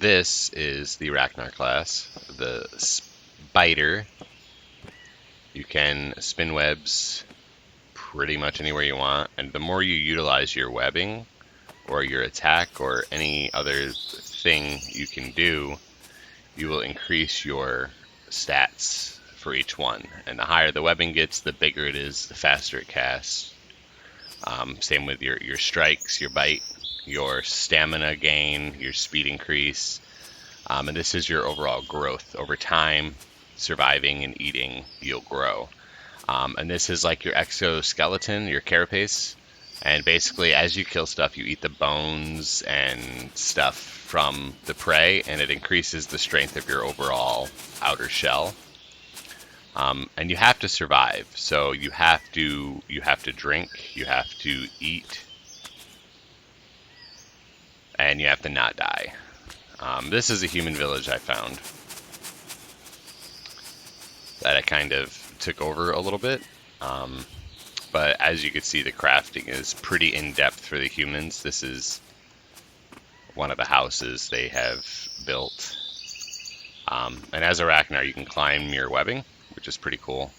this is the Ragnar class, the spider. You can spin webs pretty much anywhere you want, and the more you utilize your webbing or your attack or any other thing you can do, you will increase your stats for each one. And the higher the webbing gets, the bigger it is, the faster it casts. Same with your strikes, your bite, your stamina gain, your speed increase. And this is your overall growth. Over time, surviving and eating, you'll grow. And this is like your exoskeleton, your carapace. And basically, as you kill stuff, you eat the bones and stuff from the prey, and it increases the strength of your overall outer shell. And you have to survive, so you have to drink, you have to eat, and you have to not die. This is a human village I found that I kind of took over a little bit. But as you can see, the crafting is pretty in-depth for the humans. This is one of the houses they have built. And as a Ragnar, you can climb your webbing, which is pretty cool.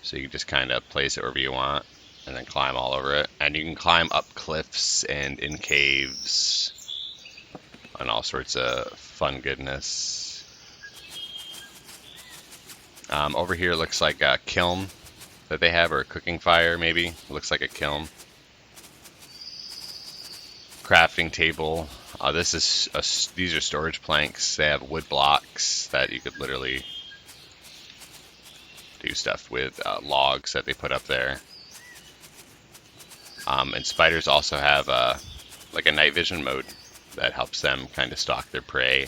So you can just kind of place it wherever you want and then climb all over it. And you can climb up cliffs and in caves and all sorts of fun goodness. Over here looks like a kiln that they have, or a cooking fire maybe. It looks like a kiln. Crafting table. These are storage planks. They have wood blocks that you could literally do stuff with, logs that they put up there. And spiders also have like a night vision mode that helps them kind of stalk their prey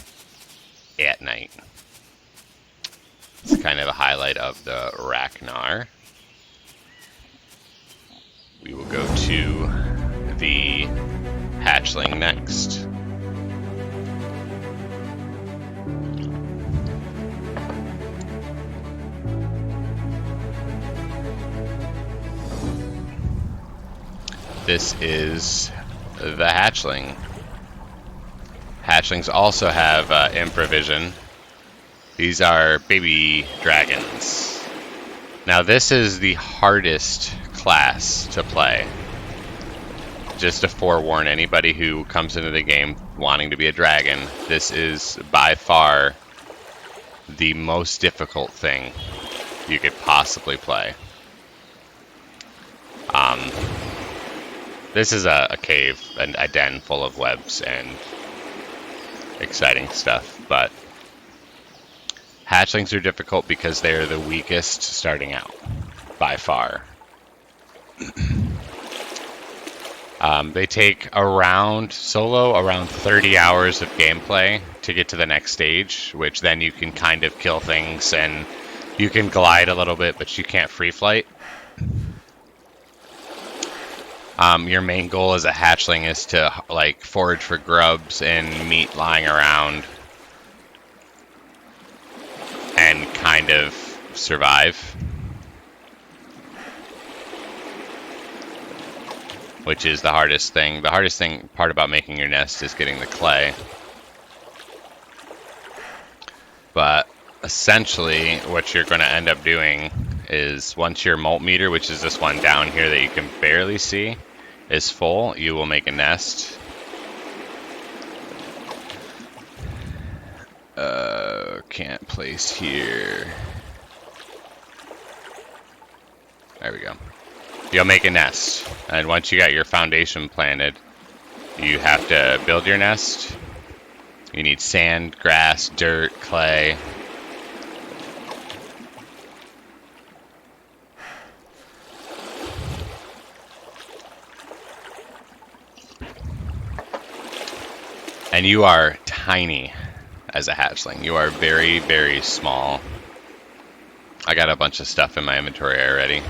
at night. It's kind of a highlight of the Ragnar. We will go to the Hatchling next. This is the Hatchling. Hatchlings also have improvision. These are baby dragons. Now this is the hardest class to play. Just to forewarn anybody who comes into the game wanting to be a dragon, this is by far the most difficult thing you could possibly play. This is a cave, and a den full of webs and exciting stuff, but hatchlings are difficult because they're the weakest starting out, by far. They take around 30 hours of gameplay to get to the next stage, which then you can kind of kill things and you can glide a little bit, but you can't free flight. Your main goal as a hatchling is to like forage for grubs and meat lying around and kind of survive. Which is the hardest thing. The hardest part about making your nest is getting the clay. But essentially what you're going to end up doing is once your molt meter, which is this one down here that you can barely see, is full, you will make a nest. Can't place here. There we go. You'll make a nest, and once you got your foundation planted, you have to build your nest. You need sand, grass, dirt, clay. And you are tiny as a hatchling. You are very, very small. I got a bunch of stuff in my inventory already.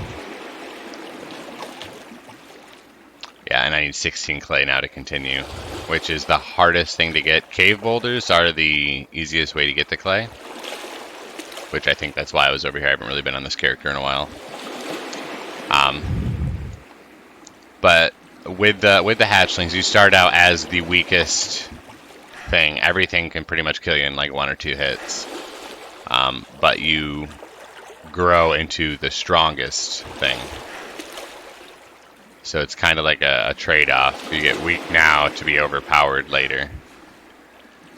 Yeah, and I need 16 clay now to continue, which is the hardest thing to get. Cave boulders are the easiest way to get the clay, which I think that's why I was over here. I haven't really been on this character in a while. But with the hatchlings, you start out as the weakest thing, everything can pretty much kill you in like 1 or 2 hits. But you grow into the strongest thing. So it's kind of like a trade-off. You get weak now to be overpowered later.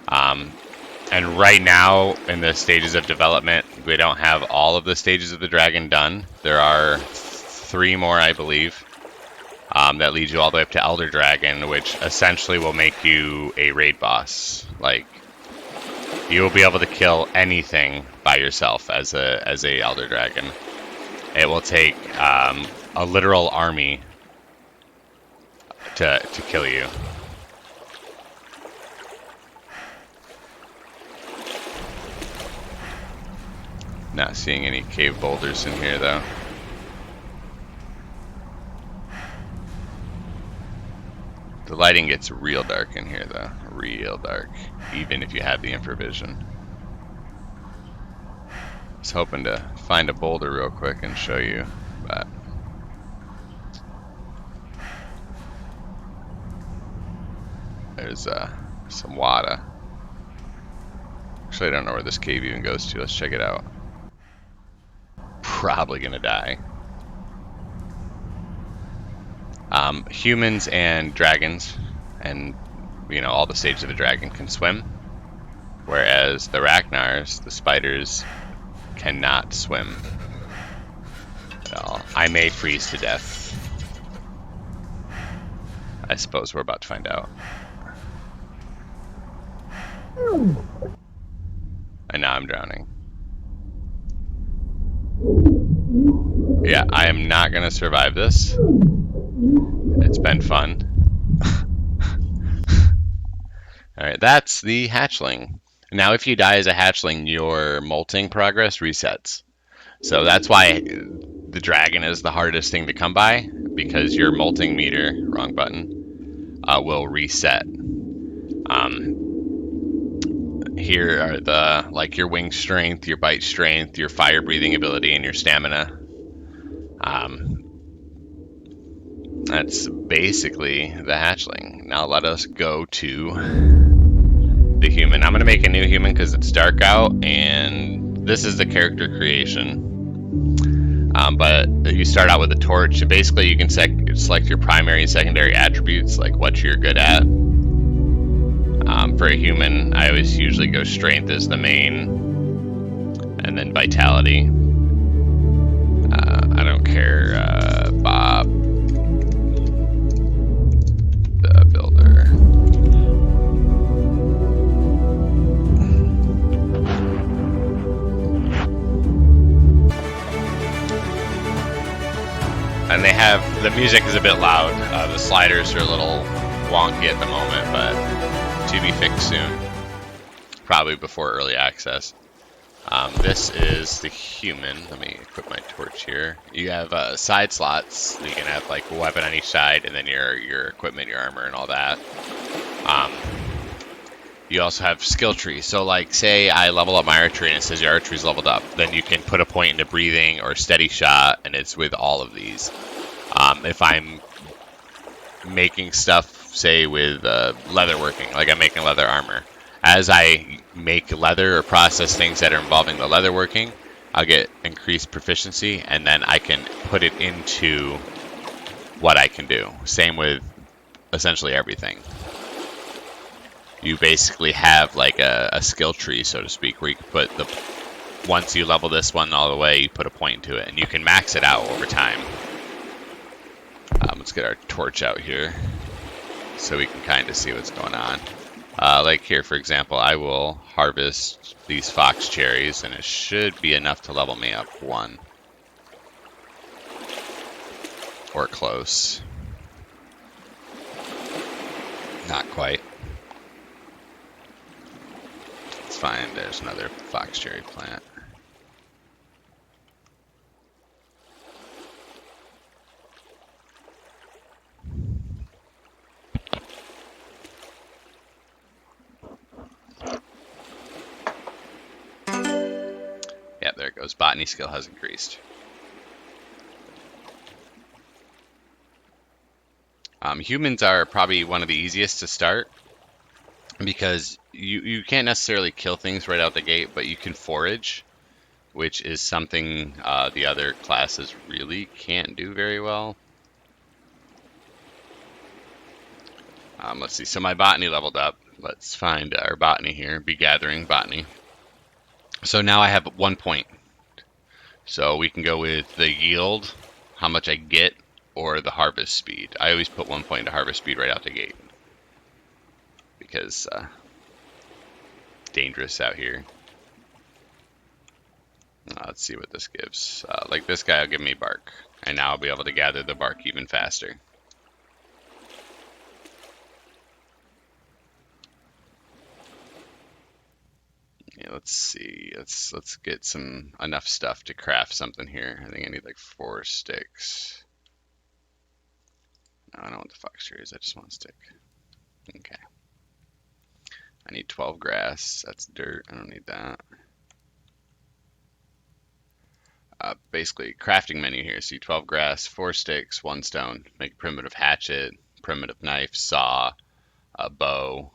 And right now, in the stages of development, we don't have all of the stages of the dragon done. There are 3 more, I believe, that lead you all the way up to Elder Dragon, which essentially will make you a raid boss. Like, you will be able to kill anything by yourself as a Elder Dragon. It will take a literal army to kill you. Not seeing any cave boulders in here though. The lighting gets real dark in here though, real dark, even if you have the infravision. I was hoping to find a boulder real quick and show you, but there's some water. Actually, I don't know where this cave even goes to. Let's check it out. Probably gonna die. Humans and dragons, and you know, all the stages of the dragon can swim, whereas the Ragnars's, the spiders, cannot swim. Well, I may freeze to death. I suppose we're about to find out. And now I'm drowning. Yeah, I am not gonna survive this. It's been fun. Alright, that's the hatchling. Now if you die as a hatchling, your molting progress resets. So that's why the dragon is the hardest thing to come by, because your molting meter, wrong button, will reset. Here are the, like, your wing strength, your bite strength, your fire breathing ability, and your stamina. That's basically the hatchling. Now let us go to the human. I'm going to make a new human because it's dark out, and this is the character creation. But you start out with a torch, and basically you can select your primary and secondary attributes, like what you're good at. For a human, I always usually go strength as the main, and then vitality. I don't care, Bob, the builder. And they have, the music is a bit loud. The sliders are a little wonky at the moment, but to be fixed soon, probably before early access. This is the human. Let me equip my torch here. You have side slots. You can have like a weapon on each side, and then your equipment, your armor, and all that. You also have skill tree. So like, say I level up my archery and it says your archery's leveled up, then you can put a point into breathing or steady shot, and it's with all of these. If I'm making stuff, say with leatherworking, like I'm making leather armor, as I make leather or process things that are involving the leatherworking, I'll get increased proficiency, and then I can put it into what I can do. Same with essentially everything. You basically have like a skill tree, so to speak, where you can put the, once you level this one all the way, you put a point to it, and you can max it out over time. Let's get our torch out here so we can kind of see what's going on. Like here, for example, I will harvest these fox cherries, and it should be enough to level me up 1. Or close. Not quite. It's fine, there's another fox cherry plant. Yeah, there it goes. Botany skill has increased. Humans are probably one of the easiest to start because you can't necessarily kill things right out the gate, but you can forage, which is something the other classes really can't do very well. Let's see. So my botany leveled up. Let's find our botany here. Be gathering botany. So now I have 1 point. So we can go with the yield, how much I get, or the harvest speed. I always put 1 point to harvest speed right out the gate because dangerous out here. Let's see what this gives. Like this guy will give me bark, and now I'll be able to gather the bark even faster. Yeah, let's see. Let's get some enough stuff to craft something here. I think I need like 4 sticks. No, I don't want the fox cherries. I just want a stick. Okay. I need 12 grass. That's dirt. I don't need that. Basically, crafting menu here. See, 12 grass, 4 sticks, 1 stone. Make a primitive hatchet, primitive knife, saw, a bow,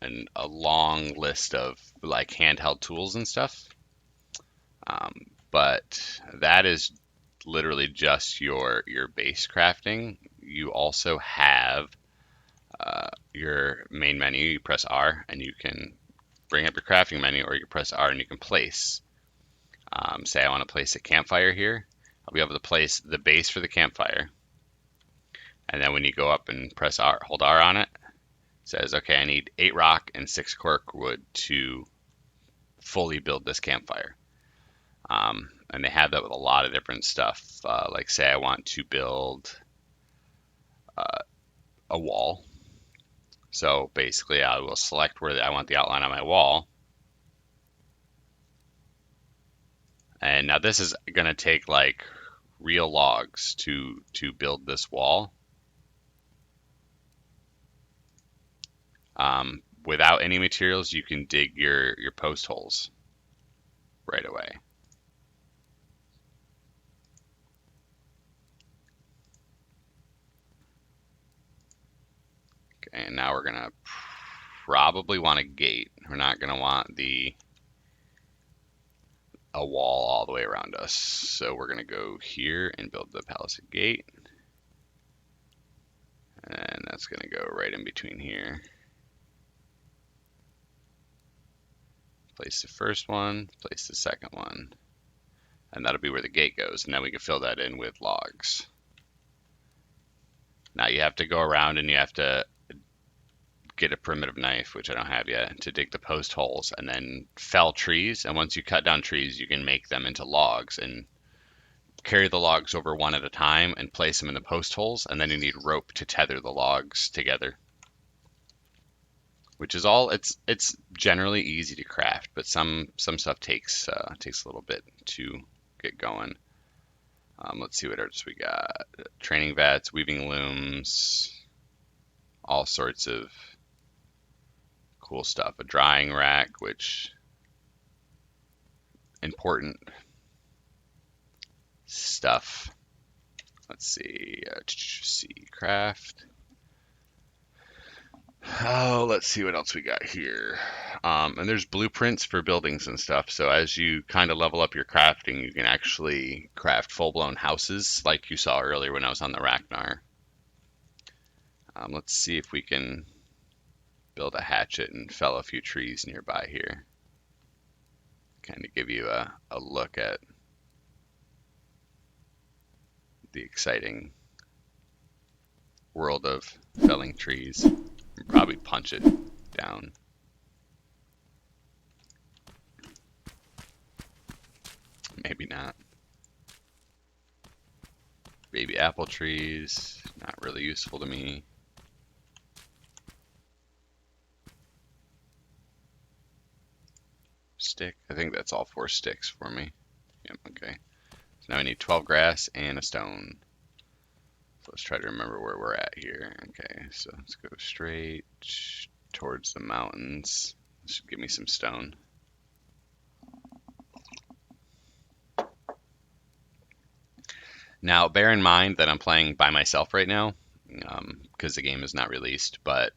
and a long list of like handheld tools and stuff. But that is literally just your base crafting. You also have your main menu. You press R and you can bring up your crafting menu, or you can press R and you can place. Say I want to place a campfire here. I'll be able to place the base for the campfire. And then when you go up and press R, hold R on it, it says, okay, I need 8 rock and 6 cork wood to fully build this campfire. And they have that with a lot of different stuff. Like say I want to build a wall. So basically I will select where I want the outline on my wall. And now this is going to take like real logs to build this wall. Without any materials, you can dig your post holes right away. Okay, and now we're gonna probably want a gate. We're not gonna want a wall all the way around us. So we're gonna go here and build the palisade gate. And that's gonna go right in between here. Place the first one, place the second one, and that'll be where the gate goes. And then we can fill that in with logs. Now you have to go around and you have to get a primitive knife, which I don't have yet, to dig the post holes and then fell trees. And once you cut down trees, you can make them into logs and carry the logs over one at a time and place them in the post holes. And then you need rope to tether the logs together. Which is all. It's generally easy to craft, but some stuff takes a little bit to get going. Let's see what else we got. Training vats, weaving looms, all sorts of cool stuff. A drying rack, which important stuff. Let's see. See craft. Oh, let's see what else we got here. And there's blueprints for buildings and stuff. So as you kind of level up your crafting, you can actually craft full-blown houses like you saw earlier when I was on the Ragnar. Let's see if we can build a hatchet and fell a few trees nearby here. Kind of give you a look at the exciting world of felling trees. Probably punch it down. Maybe not. Baby apple trees, not really useful to me. Stick, I think that's all 4 sticks for me. Yep, okay. So now we need 12 grass and a stone. So let's try to remember where we're at here. Okay, so let's go straight towards the mountains. This should give me some stone. Now, bear in mind that I'm playing by myself right now, because the game is not released, but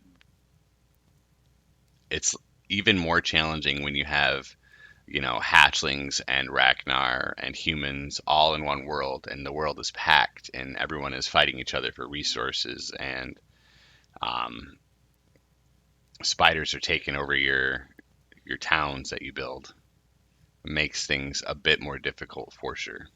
it's even more challenging when you have, you know, hatchlings and Ragnar and humans all in one world, and the world is packed, and everyone is fighting each other for resources, and um, spiders are taking over your towns that you build. It makes things a bit more difficult for sure.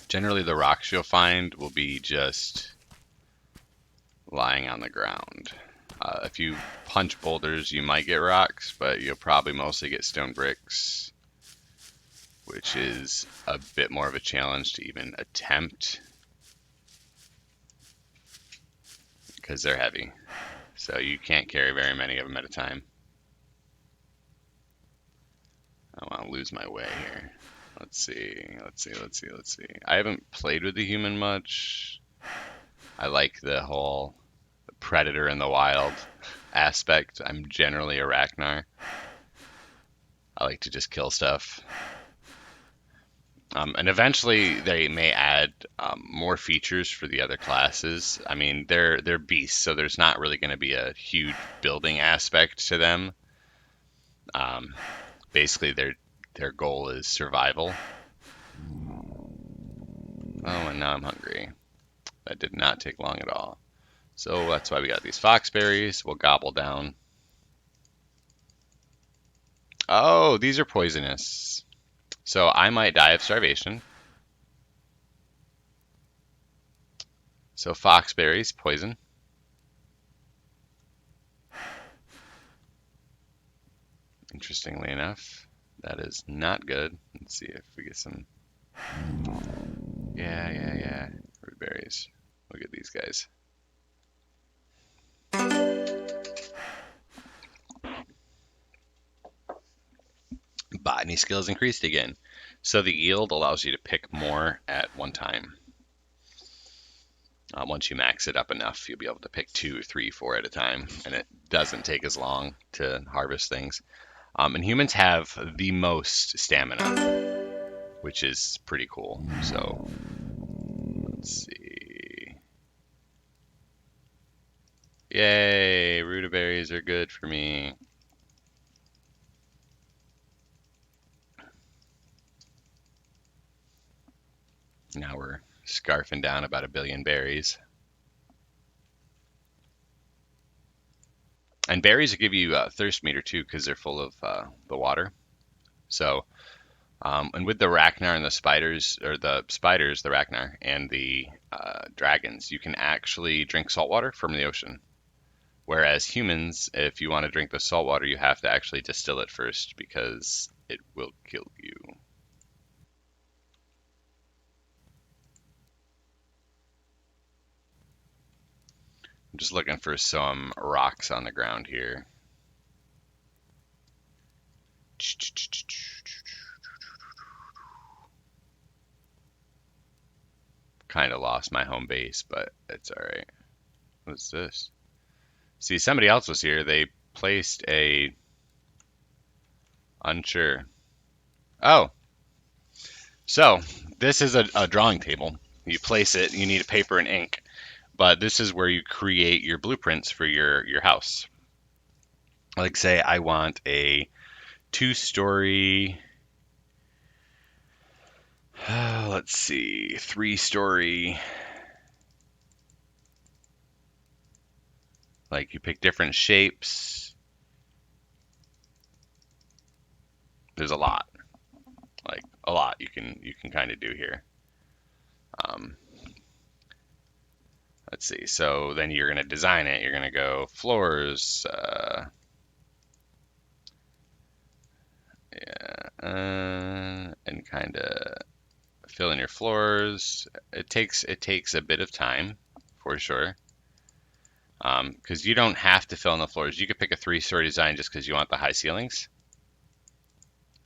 Generally, the rocks you'll find will be just lying on the ground. If you punch boulders, you might get rocks, but you'll probably mostly get stone bricks, which is a bit more of a challenge to even attempt because they're heavy. So you can't carry very many of them at a time. I don't want to lose my way here. Let's see. I haven't played with the human much. I like the whole predator in the wild aspect. I'm generally a Ragnar. I like to just kill stuff. And eventually they may add more features for the other classes. I mean, they're beasts, so there's not really going to be a huge building aspect to them. Basically, their goal is survival. Oh, and now I'm hungry. That did not take long at all. So that's why we got these foxberries. We'll gobble down. Oh, these are poisonous. So I might die of starvation. So foxberries, poison. Interestingly enough, that is not good. Let's see if we get some. Yeah. Root berries. Look at these guys. Botany skills increased again. So the yield allows you to pick more at one time. Once you max it up enough, you'll be able to pick 2, 3, 4 at a time, and it doesn't take as long to harvest things. And humans have the most stamina, which is pretty cool. So let's see. Yay, rutaberries are good for me. Now we're scarfing down about 1 billion berries. And berries will give you a thirst meter too, because they're full of the water. So, and with the Ragnar and the spiders, the Ragnar, and the dragons, you can actually drink salt water from the ocean. Whereas humans, if you want to drink the salt water, you have to actually distill it first because it will kill you. I'm just looking for some rocks on the ground here. Kind of lost my home base, but it's alright. What's this? See, somebody else was here. They placed a... Unsure. Oh! So, this is a drawing table. You place it, you need a paper and ink. But this is where you create your blueprints for your house. Like, say, I want a 2-story... let's see, 3-story... Like, you pick different shapes. There's a lot. Like, a lot you can kind of do here. Let's see. So then you're going to design it. You're going to go floors. And kind of fill in your floors. It takes a bit of time, for sure. Because you don't have to fill in the floors. You could pick a 3-story design just because you want the high ceilings.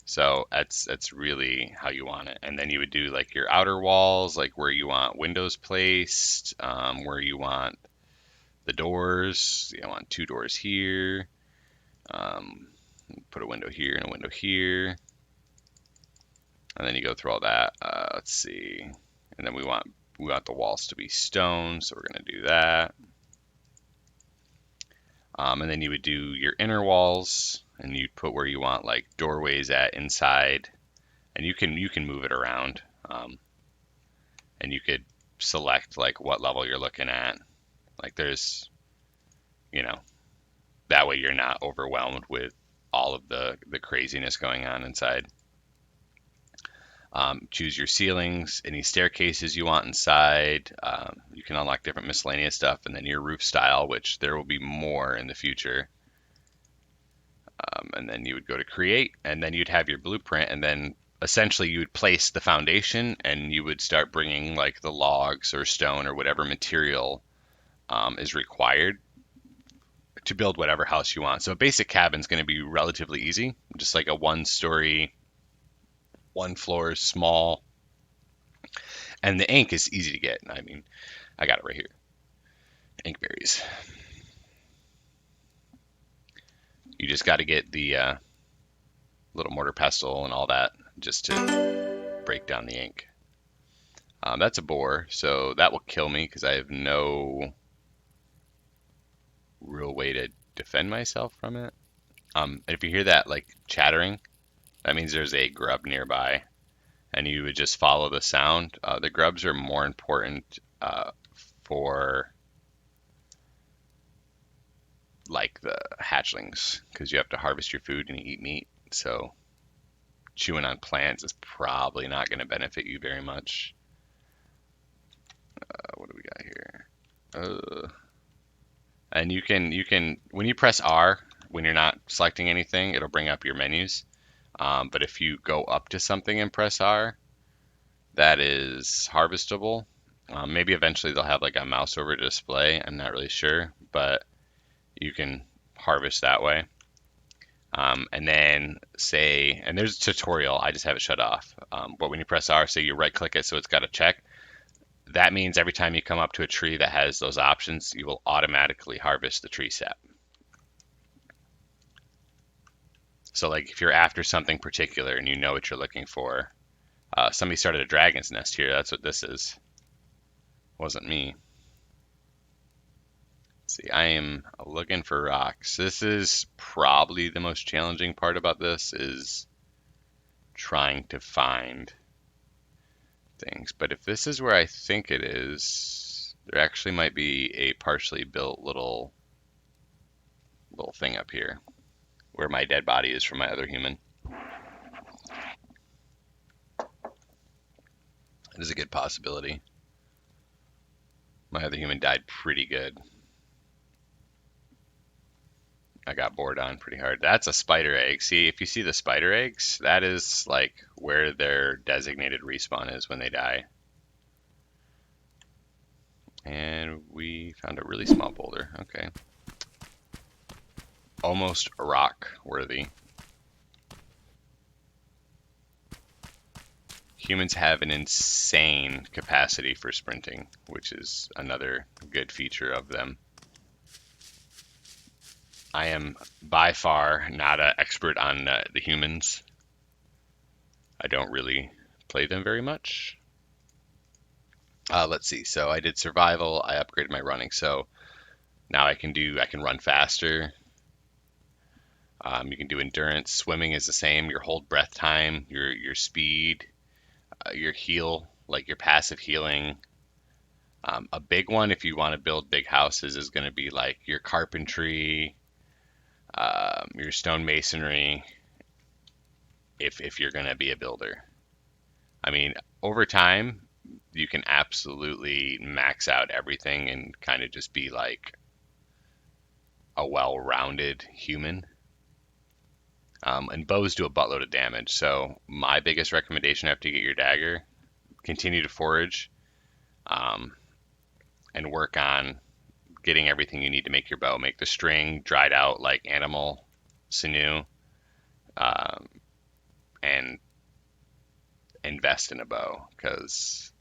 So that's really how you want it. And then you would do like your outer walls, like where you want windows placed, where you want the doors. I want 2 doors here. Put a window here and a window here. And then you go through all that. Let's see. And then we want the walls to be stone, so we're going to do that. And then you would do your inner walls, and you'd put where you want like doorways at inside, and you can move it around, and you could select like what level you're looking at. Like there's, you know, that way you're not overwhelmed with all of the craziness going on inside. Choose your ceilings, any staircases you want inside. You can unlock different miscellaneous stuff, and then your roof style, which there will be more in the future. And then you would go to create, and then you'd have your blueprint, and then essentially you would place the foundation, and you would start bringing like the logs or stone or whatever material is required to build whatever house you want. So a basic cabin is going to be relatively easy, just like a 1-story, 1 floor, small. And the ink is easy to get. I mean, I got it right here. Ink berries. You just got to get the little mortar pestle and all that just to break down the ink. That's a boar, so that will kill me because I have no real way to defend myself from it. And if you hear that like chattering, that means there's a grub nearby, and you would just follow the sound. The grubs are more important for like the hatchlings because you have to harvest your food and you eat meat. So chewing on plants is probably not going to benefit you very much. What do we got here? And you can when you press R when you're not selecting anything, it'll bring up your menus. But if you go up to something and press R, that is harvestable. Maybe eventually they'll have like a mouse over display. I'm not really sure, but you can harvest that way. And then say, and there's a tutorial, I just have it shut off. But when you press R, say you right click it so it's got a check. That means every time you come up to a tree that has those options, you will automatically harvest the tree sap. So like if you're after something particular and you know what you're looking for, somebody started a dragon's nest here. That's what this is. Wasn't me. Let's see, I am looking for rocks. This is probably the most challenging part about this is trying to find things. But if this is where I think it is, there actually might be a partially built little thing up here where my dead body is from my other human. It is a good possibility. My other human died pretty good. I got bored on pretty hard. That's a spider egg. See, if you see the spider eggs, that is like where their designated respawn is when they die. And we found a really small boulder. Okay. Almost rock worthy. Humans have an insane capacity for sprinting, which is another good feature of them. I am by far not an expert on the humans. I don't really play them very much. Let's see. So I did survival. I upgraded my running. So now I can run faster. You can do endurance. Swimming is the same. Your hold breath time, your speed, your heal, like your passive healing. A big one, if you want to build big houses, is going to be like your carpentry, your stonemasonry, if you're going to be a builder. I mean, over time, you can absolutely max out everything and kind of just be like a well-rounded human. And bows do a buttload of damage. So my biggest recommendation after you get your dagger, continue to forage, and work on getting everything you need to make your bow. Make the string dried out like animal sinew, and invest in a bow because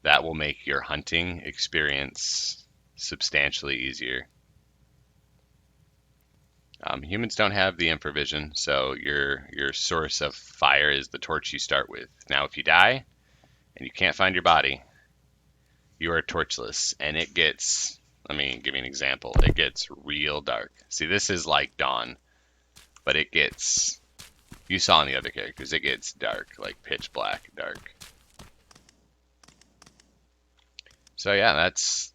that will make your hunting experience substantially easier. Humans don't have the infravision, so your source of fire is the torch you start with. Now, if you die and you can't find your body, you are torchless, and it gets. Let me give you an example. It gets real dark. See, this is like dawn, but it gets. You saw in the other characters, it gets dark, like pitch black dark. So yeah,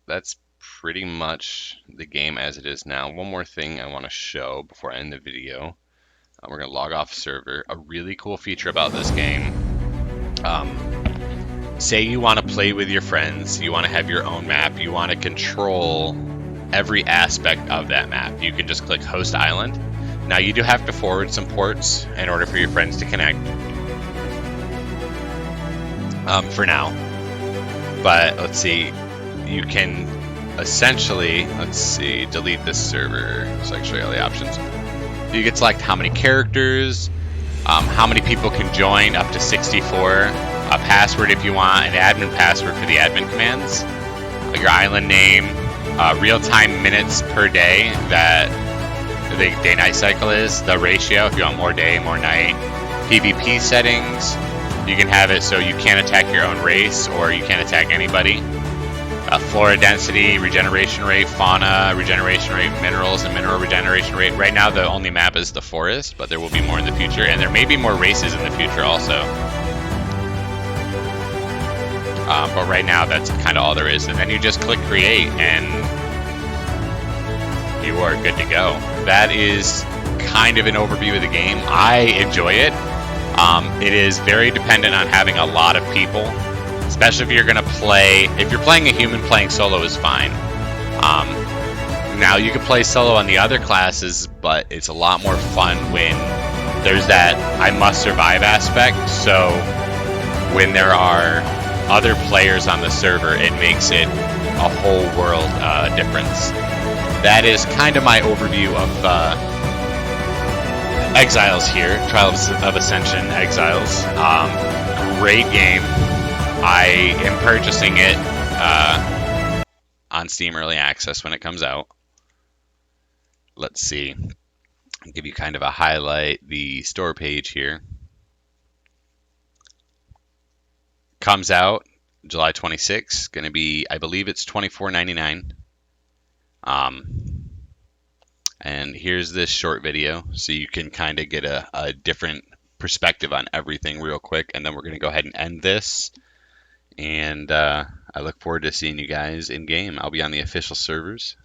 that's pretty much the game as it is now. One more thing I want to show before I end the video. We're going to log off server. A really cool feature about this game. Say you want to play with your friends, you want to have your own map, you want to control every aspect of that map. You can just click host island. Now you do have to forward some ports in order for your friends to connect. For now. But let's see, you can essentially, let's see, delete this server so I can show you all the options. You can select how many characters, how many people can join, up to 64, a password if you want, an admin password for the admin commands, your island name, real-time minutes per day that the day-night cycle is, the ratio if you want more day, more night, PvP settings. You can have it so you can't attack your own race or you can't attack anybody. Flora density, regeneration rate, fauna, regeneration rate, minerals, and mineral regeneration rate. Right now the only map is the forest, but there will be more in the future, and there may be more races in the future also. But right now that's kind of all there is. And then you just click create and you are good to go. That is kind of an overview of the game. I enjoy it. It is very dependent on having a lot of people, especially if you're going to play. If you're playing a human, playing solo is fine. Now you can play solo on the other classes, but it's a lot more fun when there's that I must survive aspect. So when there are other players on the server, it makes it a whole world difference. That is kind of my overview of Exiles here, Trials of Ascension Exiles. Great game. I am purchasing it on Steam Early Access when it comes out. Let's see. I'll give you kind of a highlight. The store page here. Comes out July 26th. Going to be, I believe it's $24.99. And here's this short video so you can kind of get a different perspective on everything real quick. And then we're going to go ahead and end this. And I look forward to seeing you guys in game. I'll be on the official servers.